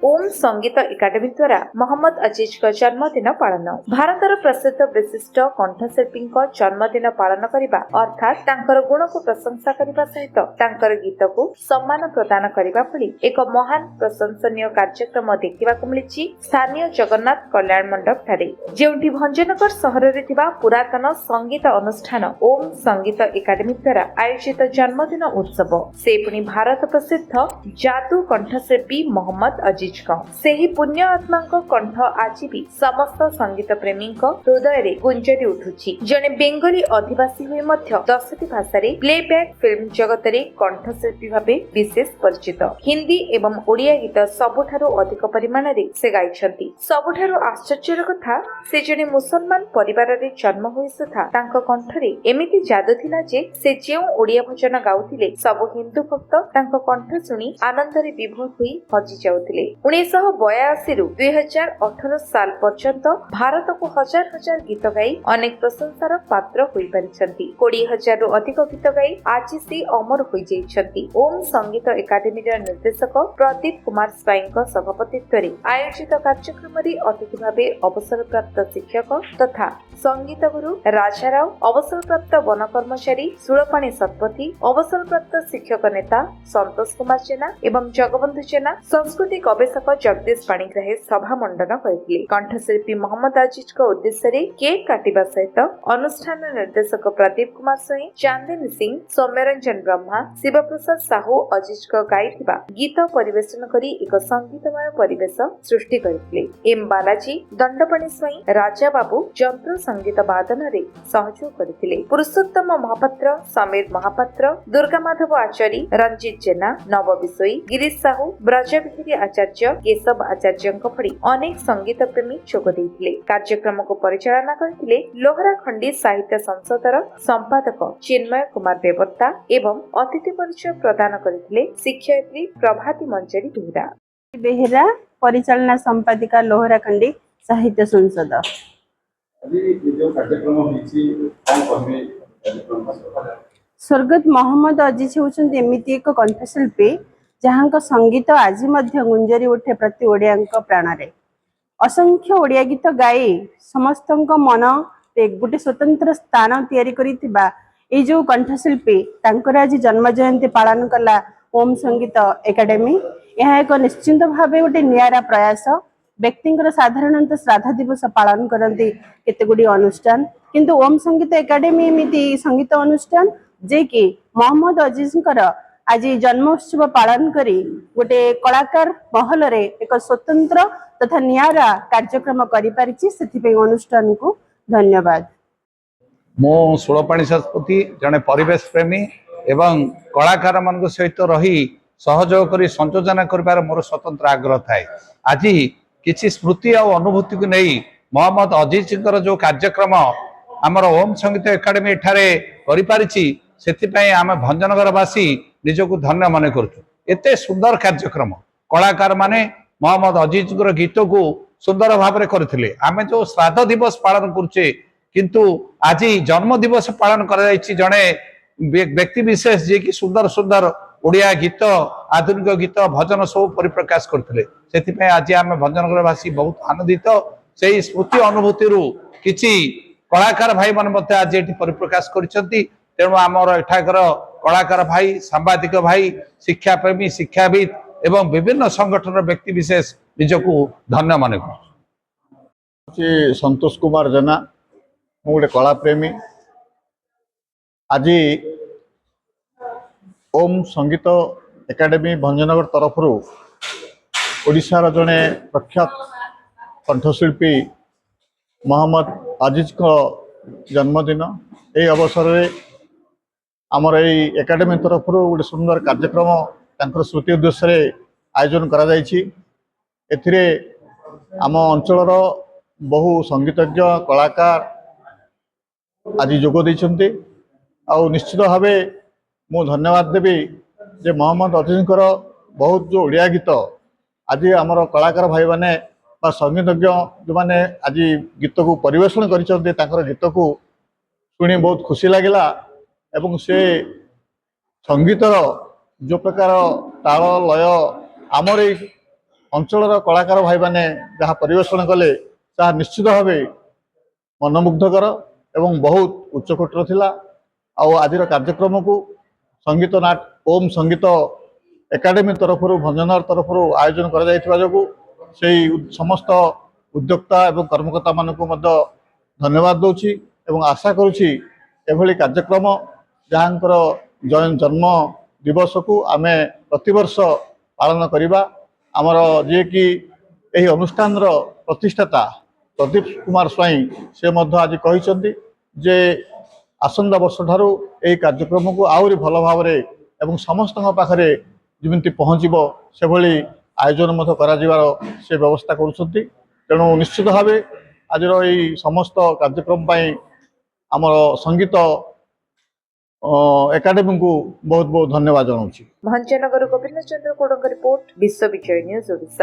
ओम संगीत एकाडेमी द्वारा मोहम्मद अजीज का जन्मदिन पालन भारतर प्रसिद्ध विशिष्ट कंठशिल्पी जन्मदिन पालन करने अर्थात तांकर गुण को प्रशंसा करने सहित तांकर गीत को सम्मान प्रदान करने भली एक महान प्रशंसनीय कार्यक्रम देखा मिली स्थानीय जगन्नाथ कल्याण मंडप ठारे जेउठी भंजनगर सहर में पुरातन संगीत अनुष्ठान ओम संगीत एकाडेमी द्वारा आयोजित जन्मदिन उत्सव से पुणी भारत प्रसिद्ध जादू कंठशिल्पी मोहम्मद अजीज सेही पुण्य आत्मा कंठ आज भी समस्त संगीत प्रेमी हृदय गुंजरी उठुछि। जने बेंगली अधिवासी हुए मध्य 10टी भाषा प्लेबैक फिल्म जगत में कंठशिल्पी भाव विशेष परिचित। हिंदी एवं ओडिया गीत सबुठारु अधिक परिमाण से गाइछंती। सबुठारु आश्चर्यर कथा से जने मुसलमान परिवार रे जन्म होई सुधा तांको कंठरे एमिति जादू थिला जे से जेउ ओडिया भजन गाउथिले सब हिंदू भक्त तांको कंठ सुनी आनंद रे विभोर होई हजि जाउथिले। 1982 रु 2018 साल पर्यंत भारत को हजार हजार गीत गाई अनेक प्रशंसार पात्र होई परिछंती। 20,000 रु अधिक गीत गाई आज से अमर होई जाइछंती। ओम संगीत एकाडेमी निर्देशक प्रदीप कुमार स्वाईଙ୍କ सभापतित्व आयोजित कार्यक्रम अतिथि भावे अवसर प्राप्त शिक्षक तथा संगीत गुरु राजाराव, अवसर प्राप्त वन कर्मचारी सुरपाणी शतपथी, अवसर प्राप्त शिक्षक नेता संतोष कुमार जेना एवं जगबंधु जेना, संस्कृति गवेषक जगदीश पाणिग्राही सभा मंडन करथिले। कंठशिल्पी मोहम्मद अजीज को उद्देश्य रे केक काटिबा सहित अनुष्ठान निर्देशक प्रदीप कुमार स्वाई, चांदिनी सिंह, सौम्यरंजन ब्रह्मा, शिवप्रसाद साहू अजीज को गाइथिबा गीत परिवेशन करी एक संगीतमय परिवेश सृष्टि करथिले। एम बालाजी, दंडपाणी स्वाई, राजा बाबू यंत्र संगीत वादन रे सहयोग करथिले। पुरुषोत्तम महापात्र, समीर महापात्र, दुर्गा माधव आचार्य, रंजित जेना, नव बिसोई, गिरीश साहू, ब्रजविहारी आचार्य, केशव आचार्य भली अनेक संगीत प्रेमी जोग देइथिले। कार्यक्रम को परिचालना करथिले लोहरा खंडी साहित्य संसदर संपादक चिन्मय कुमार बेवत्ता एवं अतिथि परिचय प्रदान करथिले शिक्षयित्री प्रभाती मंजरी बेहरा परिचालना संपादिका लोहरा खंडी साहित्य संसद। स्वर्गत मोहम्मद अजीज होउछन्ती एमिति एक कंठशिल्पी जहां संगीत आज गुंजरी उठे प्रति ओडिया प्राण रे। असंख्य ओडिया गीत गाई समस्त मन गोटे स्वतंत्र स्थान तैयारी करितिबा ए जो कंठशिल्पी तांकर आज जन्म जयंती पालन कला ओम संगीत एकाडेमी। यह एक निश्चिंत भाव गोटे नियारा प्रयास। व्यक्तिंकर साधारणतः श्राद्ध दिवस पालन करती केतेगुडी अनुष्ठान, किंतु ओम संगीत एकाडेमी एमिति संगीत अनुष्ठान जे कि मोहम्मद अजीजंकर आज जन्मोत्सव पालन करी गोटे कलाकार महल रे एक स्वतंत्र तथा नियारा कार्यक्रम करि परिछि। सेथिपे अनुष्ठान को धन्यवाद। मो सुरपाणी शतपथी जड़े परिवेश प्रेमी एवं कलाकार मान सहित रही सहयोग करी संयोजन कर मोर स्वतंत्र आग्रह थाए। आज किसी स्मृति और अनुभूति को नहीं मोहम्मद अजीज जो कार्यक्रम आमर ओम संगीत एकाडेमी एठारे करि पारिछि सेथिपई आम भंजनगरवासी निजको धन्य मन करूँ। एते सुंदर कार्यक्रम कलाकार माने मोहम्मद अजीज गीत को सुंदर भाव में करथिले। आमे जो श्राद्ध दिवस पालन करुचे किंतु आज जन्म दिवस पालन कर जड़े व्यक्ति विशेष जे कि सुंदर सुंदर ओडिया गीत आधुनिक गीत भजन सब परिप्रकाश करथिले। सेथिपई आज आम भंजनगरवासी बहुत आनंदित। से स्मृति अनुभूति किछि कलाकार भाई मान आज ये परिप्रकाश करिसेंती। तेणु आमर एठाकर कलाकार भाई, सांबादिक भाई, शिक्षा प्रेमी, शिक्षाविद एवं विभिन्न संगठन व्यक्ति विशेष निजको धन्य मन करूँ। संतोष कुमार जेना मु गोटे कला प्रेमी। आज ओम संगीत एकाडेमी भंजनगर तरफ ओडिशार जड़े प्रख्यात कंठशिल्पी मोहम्मद अजीज को जन्मदिन ये अवसर में आमर एकाडेमी तरफ गोटे सुंदर कार्यक्रम तांकर स्मृति उद्देश्य आयोजन करा जायछि। एथिरे आम अंचलर बहु संगीतज्ञ कलाकार आज जोग देइछन्ते। आ निश्चित भाव मु धन्यवाद देवी जे मोहम्मद अजीजंकर बहुत जो ओडिया गीत आज आमर कलाकार भाई माने बा संगीतज्ञ जो माने आज गीत को परिवेषण करिसन्ते तांकर गीत को सुनी बहुत खुशी लगिला। एवं से संगीतर जो प्रकार ताल लय आमर ଅଞ୍ଚଳର କଳାକାର ଭାଇମାନେ ଯାହା ପରିବେଷଣ କଲେ ତାହା ନିଶ୍ଚିତ ଭାବେ ମନମୁଗ୍ଧକର ଏବଂ ବହୁତ ଉଚ୍ଚକୋଟୀର ଥିଲା। ଆଉ ଆଜିର କାର୍ଯ୍ୟକ୍ରମକୁ ସଙ୍ଗୀତ ନାଟ ଓମ୍ ସଙ୍ଗୀତ ଏକାଡେମୀ ତରଫରୁ ଭଞ୍ଜନଗର ତରଫରୁ ଆୟୋଜନ କରାଯାଇଥିବା ଯୋଗୁଁ ସେଇ ସମସ୍ତ ଉଦ୍ୟୋକ୍ତା ଏବଂ କର୍ମକର୍ତ୍ତାମାନଙ୍କୁ ମଧ୍ୟ ଧନ୍ୟବାଦ ଦେଉଛି ଏବଂ ଆଶା କରୁଛି ଏଭଳି କାର୍ଯ୍ୟକ୍ରମ ଯାହାଙ୍କର ଜନ୍ମ ଦିବସକୁ ଆମେ ପ୍ରତିବର୍ଷ ପାଳନ କରିବା। ଆମର ଯିଏକି ଏହି ଅନୁଷ୍ଠାନର ପ୍ରତିଷ୍ଠାତା ପ୍ରଦୀପ କୁମାର ସ୍ୱାଇଁ ସେ ମଧ୍ୟ ଆଜି କହିଛନ୍ତି ଯେ ଆସନ୍ତା ବର୍ଷ ଠାରୁ ଏହି କାର୍ଯ୍ୟକ୍ରମକୁ ଆହୁରି ଭଲ ଭାବରେ ଏବଂ ସମସ୍ତଙ୍କ ପାଖରେ ଯେମିତି ପହଞ୍ଚିବ ସେଭଳି ଆୟୋଜନ ମଧ୍ୟ କରାଯିବାର ସେ ବ୍ୟବସ୍ଥା କରୁଛନ୍ତି। ତେଣୁ ନିଶ୍ଚିତ ଭାବେ ଆଜିର ଏହି ସମସ୍ତ କାର୍ଯ୍ୟକ୍ରମ ପାଇଁ ଆମର ସଙ୍ଗୀତ ଏକାଡେମୀକୁ ବହୁତ ବହୁତ ଧନ୍ୟବାଦ ଜଣାଉଛି। ଭଞ୍ଜନଗର ଗୋବିନ୍ଦ ଚନ୍ଦ୍ର କୋଡଙ୍କ ରିପୋର୍ଟ, ବିଶ୍ୱ ବିଜୟ ନ୍ୟୁଜ ଓଡ଼ିଶା।